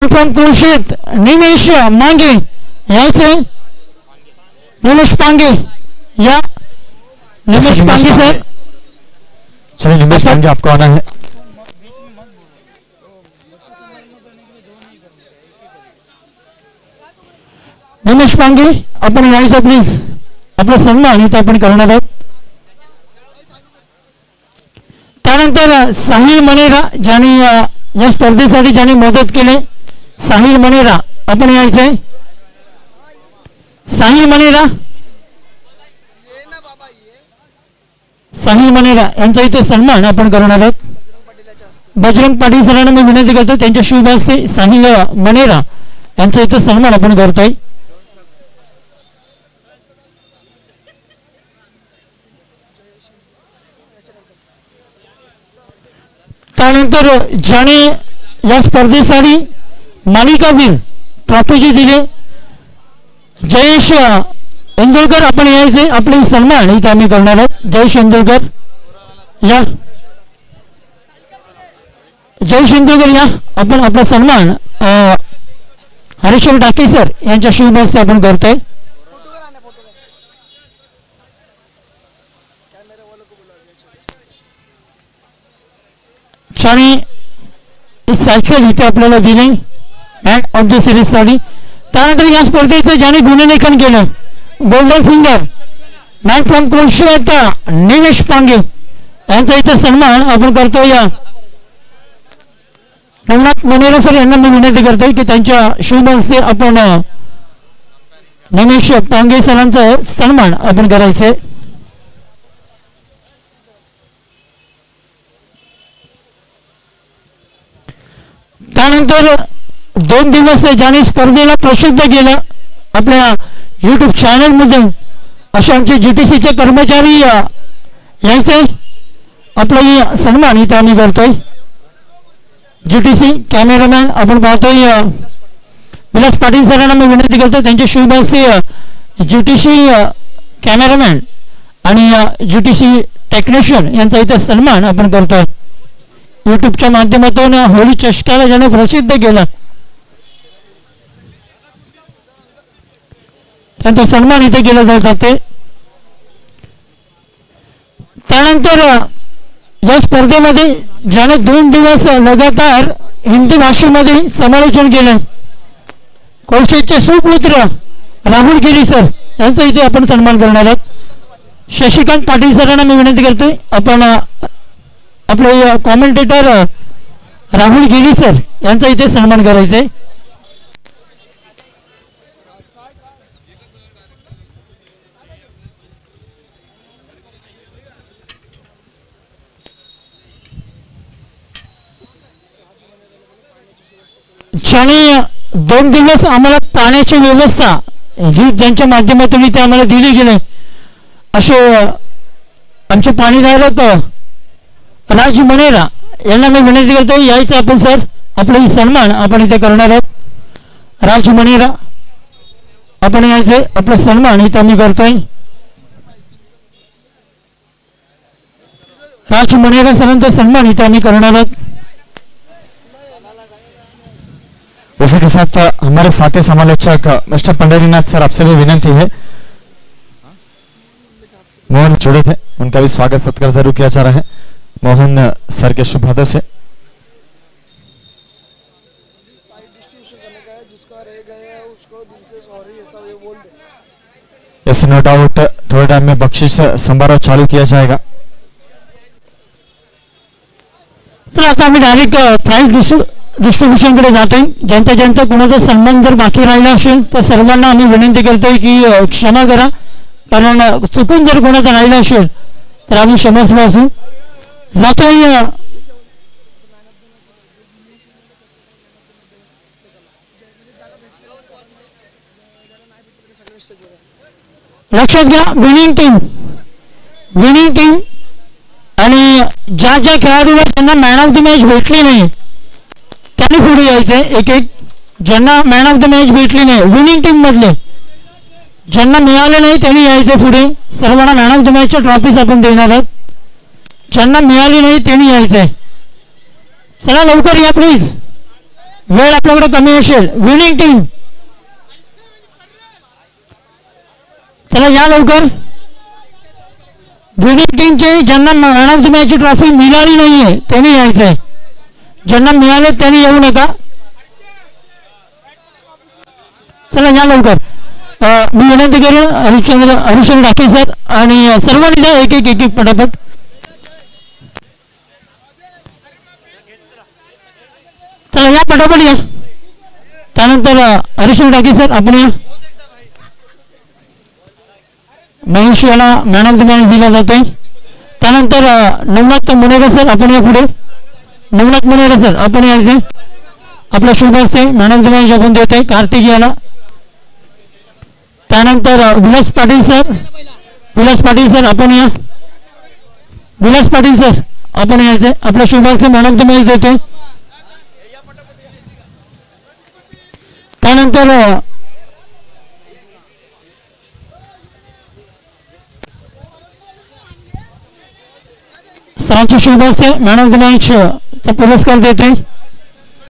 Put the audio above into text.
From तुळशीत निमेश मांगे यायचे. निमेश पांगे या. निमेश पांगे सर. चलिए निमेश पांगे आपको आना है. निमेश पांगे आपण यायचं प्लीज. आपला सन्मान इथं आपण करणार आहोत. त्यानंतर साहिल मनेरा ज्यांनी या स्पर्धेसाठी ज्यांनी मदत केले. साहिल मनेरा आपण यायचंय. साहिल मनेरा. साहिल मनेरा यांचा इथे सन्मान आपण करणार आहोत. बजरंग पाटील सरांना मी विनंती करतो त्यांच्या शुभ हस्ते साहिल मनेरा यांचा इथे सन्मान आपण करतोय. त्यानंतर ज्याने या स्पर्धेसाठी मालिकावीर ट्रॉफी जी दिली जयेश इंदुरकर आपण यायचे. आपले सन्मान इथे आम्ही करणार आहोत. जयेश इंदुरकर या. जयेश इंदुरकर या. आपण आपला सन्मान हरीश्वर डाके सर यांच्या शुभ हस्ते आपण करतोय. आणि सायकल इथे आपल्याला दिली मॅन ऑफ द सिरीज साठी. त्यानंतर या स्पर्धेचं ज्याने गुणलेखन केलं गोल्डन फिंगर मॅन फ्रॉम कोलशेता निमेश पांगे यांचा इथे सन्मान आपण करतो. या रंगनाथ मनेरा सर यांना मी विनंती करतोय की त्यांच्या शुभ हस्ते आपण निमेश पांगे सरांचा सन्मान आपण करायचंय. त्यानंतर 2 दिवस ज्याने स्पर्धेला प्रसिद्ध केलं आपल्या YouTube चॅनल मधून असे आमचे GTCचे कर्मचारी यायचे. आपला सन्मान इथे आम्ही करतोय. GTC कॅमेरामॅन आपण पाहतोय विलास पाटील सरांना मी विनंती करतो त्यांचे शुभ हस्ते GTC कॅमेरामॅन आणि GTC टेक्निशियन यांचा इथे सन्मान आपण करतोय. यूट्यूबच्या माध्यमातून होळी चषकाला ज्याने प्रसिद्ध केलं त्यांचा सन्मान इथे केला जातात ते. त्यानंतर या स्पर्धेमध्ये ज्याने 2 दिवस लगातार हिंदी भाषेमध्ये समालोचन केलं कोळशेचे सुपुत्र राहुल गिरी सर यांचा इथे आपण सन्मान करणार आहोत. शशिकांत पाटील सरांना मी विनंती करतोय आपण आपले कॉमेंटेटर राहुल गिरी सर यांचा इथे सन्मान करायचंय. ज्याने 2 दिवस आम्हाला पाण्याची व्यवस्था जी ज्यांच्या माध्यमातून इथे आम्हाला दिली गेली असे आमचे पाणीधारक राज मनेरा यांना मी विनंती करतो यायचं आपण सर. आपले सन्मान आपण इथे करणार आहोत. राज मनेरा आपण यायचे. आपला सन्मान इथे आम्ही करतोय. राज मनेरा सरांचा सन्मान इथे आम्ही करणार आहोत. उसी के साथ हमारे साथी समालोचक मिस्टर पंडरीनाथ सर आपसे भी विनंती है. मोहन जुड़े थे उनका भी स्वागत सत्कार जरूर किया जा रहा है. मोहन सर के शुभ हाथों से. यस नो डाउट थोड़े टाइम में बख्शिश समारोह चालू किया जाएगा. तर आता आम्ही डायरेक्ट प्राइज डिस्ट्रीब्युशन कडे जातोय. ज्यांचा कोणाचा सन्मान जर बाकी राहिला असेल तर सर्वांना आम्ही विनंती करतोय की क्षमा करा कारण चुकून जर कोणाचा राहिला असेल तर आम्ही क्षमस्व असू. जातोय लक्षात घ्या विनिंग टीम आणि ज्या खेळाडूला त्यांना मॅन ऑफ द मॅच भेटली नाही त्यांनी पुढे यायचंय. एक ज्यांना मॅन ऑफ द मॅच भेटली नाही विनिंग टीम मधले ज्यांना मिळाले नाही त्यांनी यायचे पुढे. सर्वांना मॅन ऑफ द मॅचच्या ट्रॉफीज आपण देणार आहोत. ज्यांना मिळाली नाही त्यांनी यायचंय. चला लवकर या प्लीज. वेळ आपल्याकडे कमी असेल. विनिंग टीम चला या लवकर. विनिंग टीमचे ज्यांना man of the match trophy मिळाली नाहीये त्यांनी यायचंय. ज्यांना मिळाले त्यांनी येऊ नका. चला या लवकर. मी विनंती करेन हरिश्चंद्र डाके सर आणि सर्वांनी जा एक एक पटापट. चला या पटापट या. त्यानंतर हरिश्चंद्र डाके सर आपण या. महेश याला मॅन ऑफ द मॅच दिला जातोय. त्यानंतर नवनाथ मुनेरे सर आपण या पुढे. नवनाथ मुनेरे सर आपण यायचे. आपला शुभ असते मॅन ऑफ द मॅच आपण देतोय कार्तिक याला. त्यानंतर विलास पाटील सर आपण या. विलास पाटील सर आपण यायचे. आपला शुभ असते मॅन ऑफ द मॅच देतोय. त्यानंतर सरांची शुभ असते मॅन ऑफ द मॅच चा पुरस्कार देतोय.